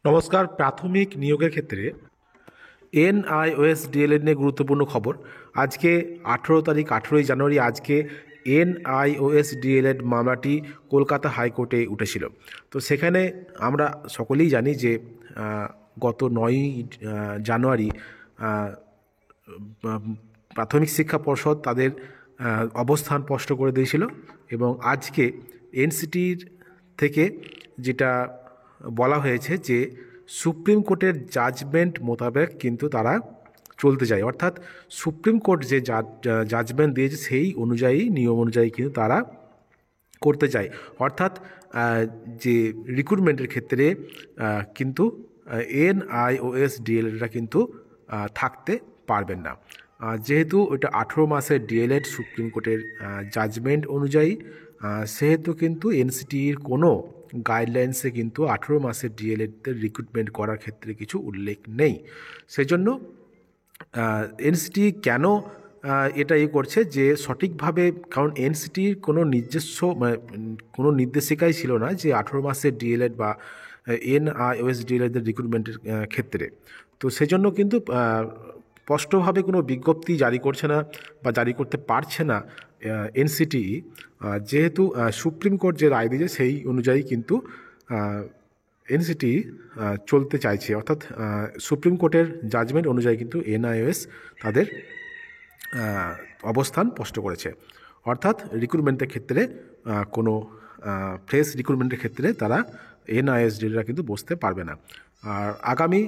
নমস্কার। প্রাথমিক নিয়োগের ক্ষেত্রে এনআইওএস ডিএলএড নিয়ে গুরুত্বপূর্ণ খবর। আজকে 18 তারিখ, 18ই জানুয়ারি, আজকে এনআইওএস ডিএলএড মামলাটি কলকাতা হাইকোর্টে উঠেছিল। তো সেখানে আমরা সকলেই জানি যে গত 9ই জানুয়ারি প্রাথমিক শিক্ষা পর্ষদ তাদের অবস্থান স্পষ্ট করে দিয়েছিল এবং আজকে এনসিটির থেকে যেটা বলা হয়েছে যে সুপ্রিম কোর্টের জাজমেন্ট মোতাবেক কিন্তু তারা চলতে চায়, অর্থাৎ সুপ্রিম কোর্ট যে জাজমেন্ট দিয়েছে সেই অনুযায়ী, নিয়ম অনুযায়ী কিন্তু তারা করতে চায়। অর্থাৎ যে রিক্রুটমেন্টের ক্ষেত্রে কিন্তু এনআইওএস ডিএলএডরা কিন্তু থাকতে পারবেন না, যেহেতু ওইটা 18 মাসের ডিএলএড সুপ্রিম কোর্টের জাজমেন্ট অনুযায়ী। সেহেতু কিন্তু এনসিটির কোনো গাইডলাইন্সে কিন্তু 18 মাসের ডিএলএডদের রিক্রুটমেন্ট করার ক্ষেত্রে কিছু উল্লেখ নেই। সেজন্য এনসিটি কেন এটা করছে যে সঠিকভাবে, কারণ এনসিটির কোনো নিজস্ব কোনো নির্দেশিকাই ছিল না যে 18 মাসের ডিএলএড বা এনআইওএস ডিএলএডদের রিক্রুটমেন্টের ক্ষেত্রে। তো সেজন্য কিন্তু স্পষ্টভাবে কোনো বিজ্ঞপ্তি জারি করছে না বা জারি করতে পারছে না এনসিটি, যেহেতু সুপ্রিম কোর্ট যে রায় দিয়েছে সেই অনুযায়ী কিন্তু এনসিটি চলতে চাইছে। অর্থাৎ সুপ্রিম কোর্টের জাজমেন্ট অনুযায়ী কিন্তু এনআইওএস তাদের অবস্থান স্পষ্ট করেছে। অর্থাৎ রিক্রুটমেন্টের ক্ষেত্রে কোনো ফ্রেশ রিক্রুটমেন্টের ক্ষেত্রে তারা এনআইওএস ডিলরা কিন্তু বসতে পারবে না। আর আগামী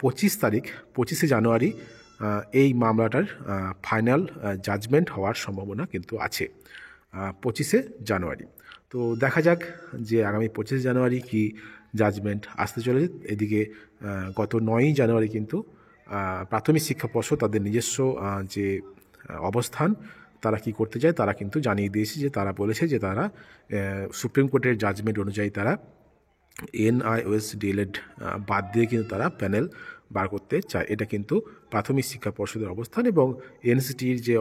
25 তারিখ, 25শে জানুয়ারি এই মামলাটার ফাইনাল জাজমেন্ট হওয়ার সম্ভাবনা কিন্তু আছে, 25শে জানুয়ারি। তো দেখা যাক যে আগামী 25শে জানুয়ারি কি জাজমেন্ট আসতে চলে। এদিকে গত 9ই জানুয়ারি কিন্তু প্রাথমিক শিক্ষা পর্ষদ তাদের নিজস্ব যে অবস্থান তারা কি করতে চায় তারা কিন্তু জানিয়ে দিয়েছে, যে তারা বলেছে যে তারা সুপ্রিম কোর্টের জাজমেন্ট অনুযায়ী তারা এনআইওএস ডিএলএড বাদ দিয়ে কিন্তু তারা প্যানেল বার করতে চায়। এটা কিন্তু প্রাথমিক শিক্ষা পর্ষদের অবস্থান, এবং এনসিটির যে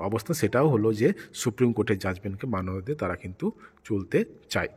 অবস্থান সেটাও হলো যে সুপ্রিম কোর্টের জাজমেন্টকে মান্যতা দিয়ে তারা কিন্তু চলতে চায়।